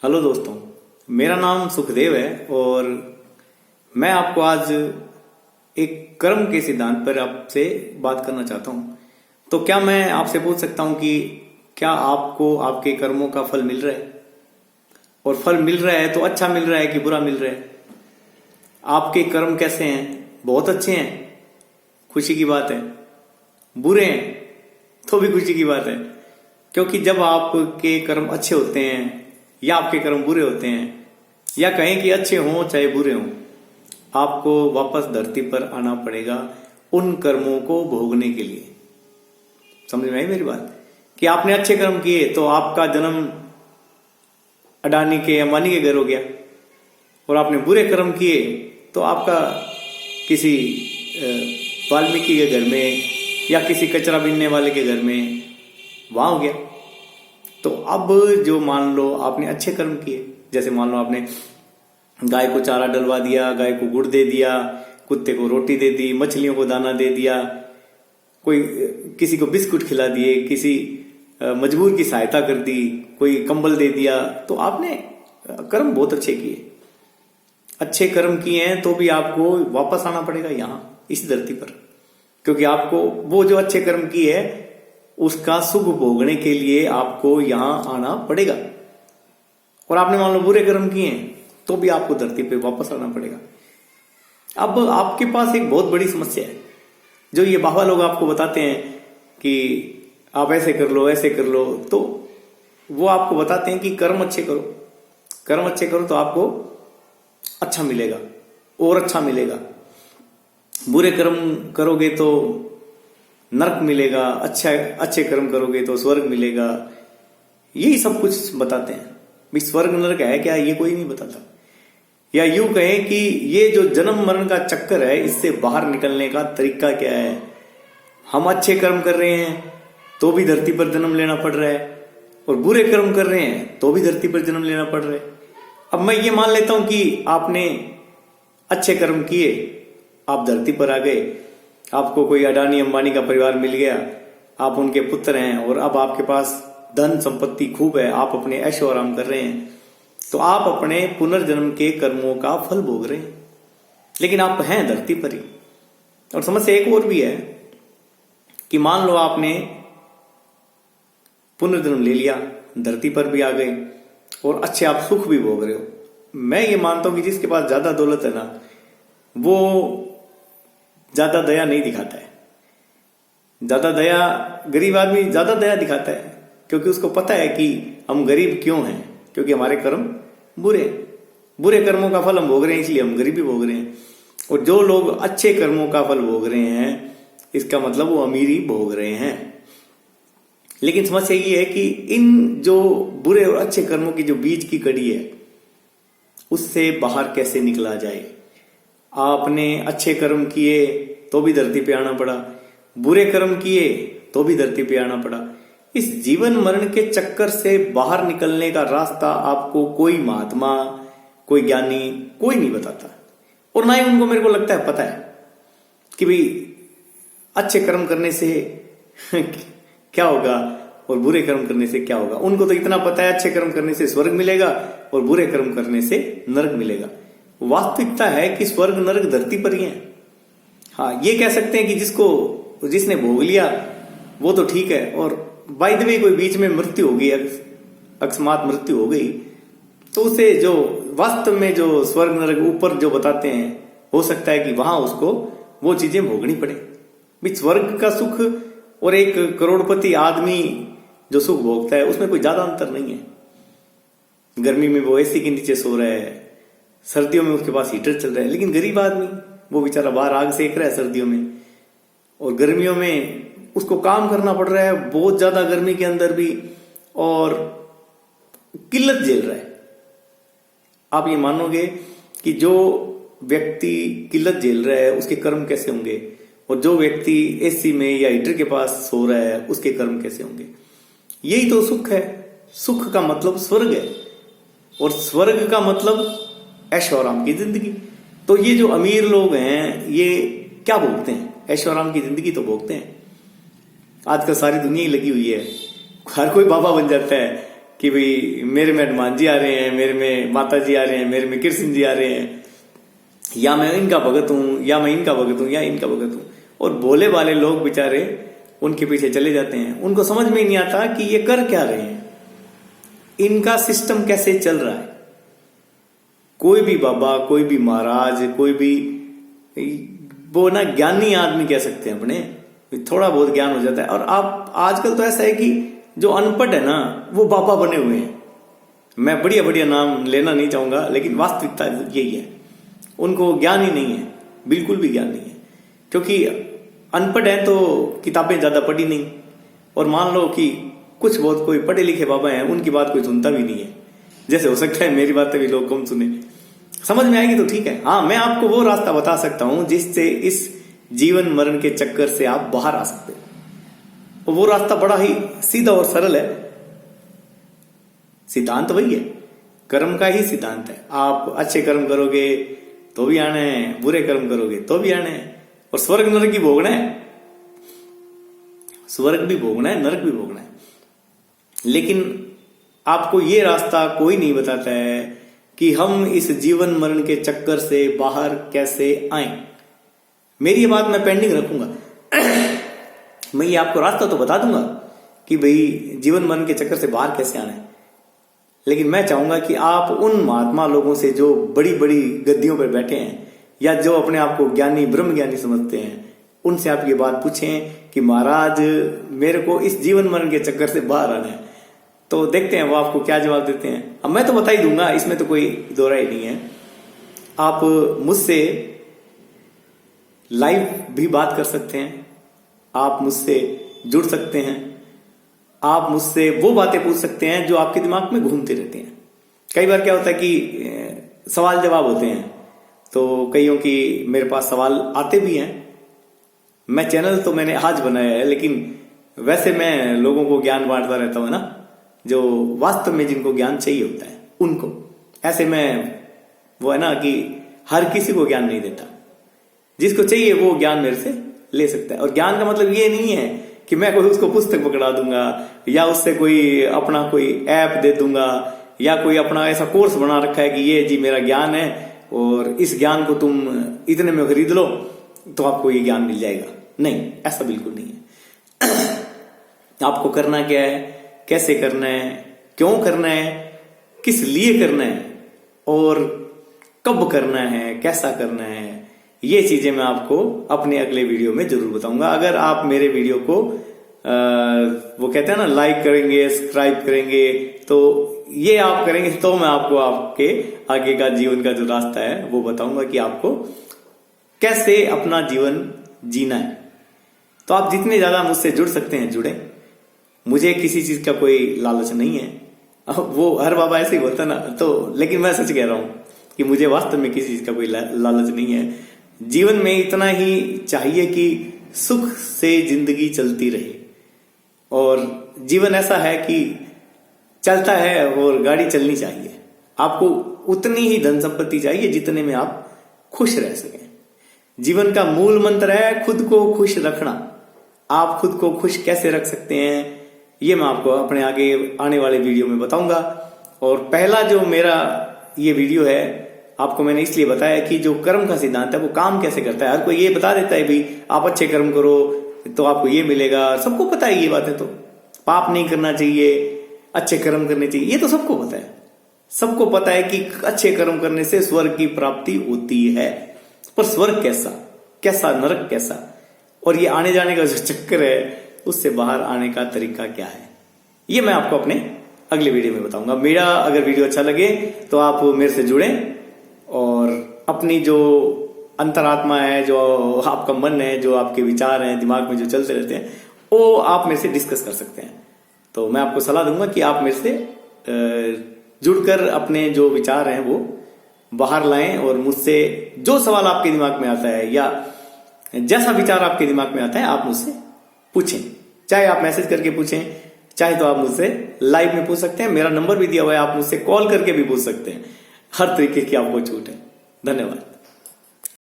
Hello दोस्तों, मेरा नाम सुखदेव है और मैं आपको आज एक कर्म के सिद्धांत पर आपसे बात करना चाहता हूं। तो क्या मैं आपसे पूछ सकता हूं कि क्या आपको आपके कर्मों का फल मिल रहा है? और फल मिल रहा है तो अच्छा मिल रहा है कि बुरा मिल रहा है? आपके कर्म कैसे हैं? बहुत अच्छे हैं, खुशी की बात है। बुरे हैं तो भी खुशी की बात है, क्योंकि जब आपके कर्म अच्छे होते हैं या आपके कर्म बुरे होते हैं, या कहें कि अच्छे हों चाहे बुरे हों, आपको वापस धरती पर आना पड़ेगा उन कर्मों को भोगने के लिए। समझ में आई मेरी बात? कि आपने अच्छे कर्म किए तो आपका जन्म अडानी के अंबानी के घर हो गया, और आपने बुरे कर्म किए तो आपका किसी वाल्मीकि के घर में या किसी कचरा बीनने वाले के घर में वहां हो गया। तो अब जो मान लो आपने अच्छे कर्म किए, जैसे मान लो आपने गाय को चारा डलवा दिया, गाय को गुड़ दे दिया, कुत्ते को रोटी दे दी, मछलियों को दाना दे दिया, कोई किसी को बिस्कुट खिला दिए, किसी मजबूर की सहायता कर दी, कोई कंबल दे दिया, तो आपने कर्म बहुत अच्छे किए। अच्छे कर्म किए हैं तो भी आपको वापस आना पड़ेगा यहां इस धरती पर, क्योंकि आपको वो जो अच्छे कर्म किए है उसका सुख भोगने के लिए आपको यहां आना पड़ेगा। और आपने मान लो बुरे कर्म किए हैं तो भी आपको धरती पे वापस आना पड़ेगा। अब आपके पास एक बहुत बड़ी समस्या है, जो ये बाबा लोग आपको बताते हैं कि आप ऐसे कर लो ऐसे कर लो, तो वो आपको बताते हैं कि कर्म अच्छे करो, कर्म अच्छे करो तो आपको अच्छा मिलेगा और अच्छा मिलेगा। बुरे कर्म करोगे तो नरक मिलेगा, अच्छे कर्म करोगे तो स्वर्ग मिलेगा। यही सब कुछ बताते हैं। भाई स्वर्ग नरक है क्या, ये कोई नहीं बताता। या यूं कहें कि ये जो जन्म मरण का चक्कर है, इससे बाहर निकलने का तरीका क्या है। हम अच्छे कर्म कर रहे हैं तो भी धरती पर जन्म लेना पड़ रहा है, और बुरे कर्म कर रहे हैं तो भी धरती पर जन्म लेना पड़ रहा है। अब मैं ये मान लेता हूं कि आपने अच्छे कर्म किए, आप धरती पर आ गए, आपको कोई अडानी अंबानी का परिवार मिल गया, आप उनके पुत्र हैं और अब आपके पास धन संपत्ति खूब है, आप अपने ऐशो आराम कर रहे हैं, तो आप अपने पुनर्जन्म के कर्मों का फल भोग रहे हैं। लेकिन आप हैं धरती पर ही। और समस्या एक और भी है कि मान लो आपने पुनर्जन्म ले लिया, धरती पर भी आ गए और अच्छे आप सुख भी भोग रहे हो। मैं ये मानता हूं कि जिसके पास ज्यादा दौलत है ना, वो ज्यादा दया नहीं दिखाता है। ज्यादा दया, गरीब आदमी ज्यादा दया दिखाता है, क्योंकि उसको पता है कि हम गरीब क्यों हैं, क्योंकि हमारे कर्म बुरे कर्मों का फल हम भोग रहे हैं, इसलिए हम गरीबी भोग रहे हैं। और जो लोग अच्छे कर्मों का फल भोग रहे हैं, इसका मतलब वो अमीरी भोग रहे हैं। लेकिन समस्या ये है कि इन जो बुरे और अच्छे कर्मों की जो बीच की कड़ी है, उससे बाहर कैसे निकला जाए। आपने अच्छे कर्म किए तो भी धरती पे आना पड़ा, बुरे कर्म किए तो भी धरती पे आना पड़ा। इस जीवन मरण के चक्कर से बाहर निकलने का रास्ता आपको कोई महात्मा, कोई ज्ञानी, कोई नहीं बताता। और ना ही उनको, मेरे को लगता है, पता है कि भाई अच्छे कर्म करने से क्या होगा और बुरे कर्म करने से क्या होगा। उनको तो इतना पता है अच्छे कर्म करने से स्वर्ग मिलेगा और बुरे कर्म करने से नरक मिलेगा। वास्तविकता है कि स्वर्ग नरक धरती पर ही है। हाँ, ये कह सकते हैं कि जिसने भोग लिया वो तो ठीक है, और बाय द वे कोई बीच में मृत्यु हो गई, अकस्मात मृत्यु हो गई, तो उसे जो वास्तव में जो स्वर्ग नरक ऊपर जो बताते हैं, हो सकता है कि वहां उसको वो चीजें भोगनी पड़े। भी स्वर्ग का सुख और एक करोड़पति आदमी जो सुख भोगता है, उसमें कोई ज्यादा अंतर नहीं है। गर्मी में वो एसी के नीचे सो रहा है, सर्दियों में उसके पास हीटर चल रहा है। लेकिन गरीब आदमी, वो बेचारा बाहर आग सेक रहा है सर्दियों में, और गर्मियों में उसको काम करना पड़ रहा है बहुत ज्यादा गर्मी के अंदर भी, और किल्लत झेल रहा है। आप ये मानोगे कि जो व्यक्ति किल्लत झेल रहा है उसके कर्म कैसे होंगे, और जो व्यक्ति एसी में या हीटर के पास सो रहा है उसके कर्म कैसे होंगे। यही तो सुख है। सुख का मतलब स्वर्ग है, और स्वर्ग का मतलब ऐशो आराम की जिंदगी। तो ये जो अमीर लोग हैं, ये क्या भोगते हैं? ऐशो आराम की जिंदगी तो भोगते हैं। आजकल सारी दुनिया ही लगी हुई है, हर कोई बाबा बन जाता है, कि भाई मेरे में हनुमान जी आ रहे हैं, मेरे में माता जी आ रहे हैं, मेरे में कृष्ण जी आ रहे हैं, या मैं इनका भगत हूं, या मैं इनका भगत हूं, या इनका भगत हूं। और भोले वाले लोग बेचारे उनके पीछे चले जाते हैं। उनको समझ में ही नहीं आता कि ये कर क्या रहे हैं, इनका सिस्टम कैसे चल रहा है। कोई भी बाबा, कोई भी महाराज, कोई भी वो ना ज्ञानी आदमी कह सकते हैं अपने, थोड़ा बहुत ज्ञान हो जाता है। और आप आजकल तो ऐसा है कि जो अनपढ़ है ना वो बाबा बने हुए हैं। मैं बढ़िया बढ़िया नाम लेना नहीं चाहूंगा, लेकिन वास्तविकता यही है, उनको ज्ञान ही नहीं है, बिल्कुल भी ज्ञान नहीं है। क्योंकि अनपढ़ है तो किताबें ज्यादा पढ़ी नहीं, और मान लो कि कुछ बहुत कोई पढ़े लिखे बाबा हैं, उनकी बात कोई सुनता भी नहीं है। जैसे हो सकता है मेरी बातें भी लोग कम सुने, समझ में आएगी तो ठीक है। हाँ, मैं आपको वो रास्ता बता सकता हूं जिससे इस जीवन मरण के चक्कर से आप बाहर आ सकते हैं। और वो रास्ता बड़ा ही सीधा और सरल है। सिद्धांत वही है, कर्म का ही सिद्धांत है। आप अच्छे कर्म करोगे तो भी आने हैं, बुरे कर्म करोगे तो भी आने हैं, और स्वर्ग नरक भी भोगना है। स्वर्ग भी भोगना है, नरक भी भोगना है। लेकिन आपको ये रास्ता कोई नहीं बताता है कि हम इस जीवन मरण के चक्कर से बाहर कैसे आए। मेरी ये बात मैं पेंडिंग रखूंगा। मैं ये आपको रास्ता तो बता दूंगा कि भाई जीवन मरण के चक्कर से बाहर कैसे आना है, लेकिन मैं चाहूंगा कि आप उन महात्मा लोगों से जो बड़ी बड़ी गद्दियों पर बैठे हैं, या जो अपने आप को ज्ञानी ब्रह्म ज्ञानी समझते हैं, उनसे आप ये बात पूछें कि महाराज मेरे को इस जीवन मरण के चक्कर से बाहर आना है। तो देखते हैं वो आपको क्या जवाब देते हैं। अब मैं तो बता ही दूंगा, इसमें तो कोई दो राय नहीं है। आप मुझसे लाइव भी बात कर सकते हैं, आप मुझसे जुड़ सकते हैं, आप मुझसे वो बातें पूछ सकते हैं जो आपके दिमाग में घूमती रहती हैं। कई बार क्या होता है कि सवाल जवाब होते हैं, तो कईयों की मेरे पास सवाल आते भी हैं। मैं चैनल तो मैंने आज बनाया है, लेकिन वैसे मैं लोगों को ज्ञान बांटता रहता हूं ना, जो वास्तव में जिनको ज्ञान चाहिए होता है उनको। ऐसे मैं वो है ना कि हर किसी को ज्ञान नहीं देता, जिसको चाहिए वो ज्ञान मेरे से ले सकता है। और ज्ञान का मतलब ये नहीं है कि मैं कोई उसको पुस्तक पकड़ा दूंगा, या उससे कोई अपना कोई ऐप दे दूंगा, या कोई अपना ऐसा कोर्स बना रखा है कि ये जी मेरा ज्ञान है और इस ज्ञान को तुम इतने में खरीद लो तो आपको ये ज्ञान मिल जाएगा। नहीं, ऐसा बिल्कुल नहीं है। आपको करना क्या है, कैसे करना है, क्यों करना है, किस लिए करना है, और कब करना है, कैसा करना है, ये चीजें मैं आपको अपने अगले वीडियो में जरूर बताऊंगा। अगर आप मेरे वीडियो को वो कहते हैं ना लाइक करेंगे, सब्सक्राइब करेंगे, तो ये आप करेंगे तो मैं आपको आपके आगे का जीवन का जो रास्ता है वो बताऊंगा कि आपको कैसे अपना जीवन जीना है। तो आप जितने ज्यादा मुझसे जुड़ सकते हैं जुड़े। मुझे किसी चीज का कोई लालच नहीं है, वो हर बाबा ऐसे ही बोलता ना, तो लेकिन मैं सच कह रहा हूं कि मुझे वास्तव में किसी चीज का कोई लालच नहीं है। जीवन में इतना ही चाहिए कि सुख से जिंदगी चलती रहे, और जीवन ऐसा है कि चलता है और गाड़ी चलनी चाहिए। आपको उतनी ही धन संपत्ति चाहिए जितने में आप खुश रह सकें। जीवन का मूल मंत्र है खुद को खुश रखना। आप खुद को खुश कैसे रख सकते हैं ये मैं आपको अपने आगे आने वाले वीडियो में बताऊंगा। और पहला जो मेरा ये वीडियो है आपको मैंने इसलिए बताया कि जो कर्म का सिद्धांत है वो काम कैसे करता है। हर कोई ये बता देता है भी आप अच्छे कर्म करो तो आपको ये मिलेगा, सबको पता है ये बातें। तो पाप नहीं करना चाहिए, अच्छे कर्म करने चाहिए, ये तो सबको पता है। सबको पता है कि अच्छे कर्म करने से स्वर्ग की प्राप्ति होती है, पर स्वर्ग कैसा, कैसा नरक कैसा, और ये आने जाने का जो चक्कर है उससे बाहर आने का तरीका क्या है, ये मैं आपको अपने अगले वीडियो में बताऊंगा। मेरा अगर वीडियो अच्छा लगे तो आप मेरे से जुड़ें और अपनी जो अंतरात्मा है, जो आपका मन है, जो आपके विचार हैं दिमाग में जो चलते रहते हैं, वो आप मेरे से डिस्कस कर सकते हैं। तो मैं आपको सलाह दूंगा कि आप मेरे से जुड़कर अपने जो विचार हैं वो बाहर लाएं, और मुझसे जो सवाल आपके दिमाग में आता है या जैसा विचार आपके दिमाग में आता है आप मुझसे पूछें। चाहे आप मैसेज करके पूछें, चाहे तो आप मुझसे लाइव में पूछ सकते हैं। मेरा नंबर भी दिया हुआ है, आप मुझसे कॉल करके भी पूछ सकते हैं। हर तरीके की आपको छूट है। धन्यवाद।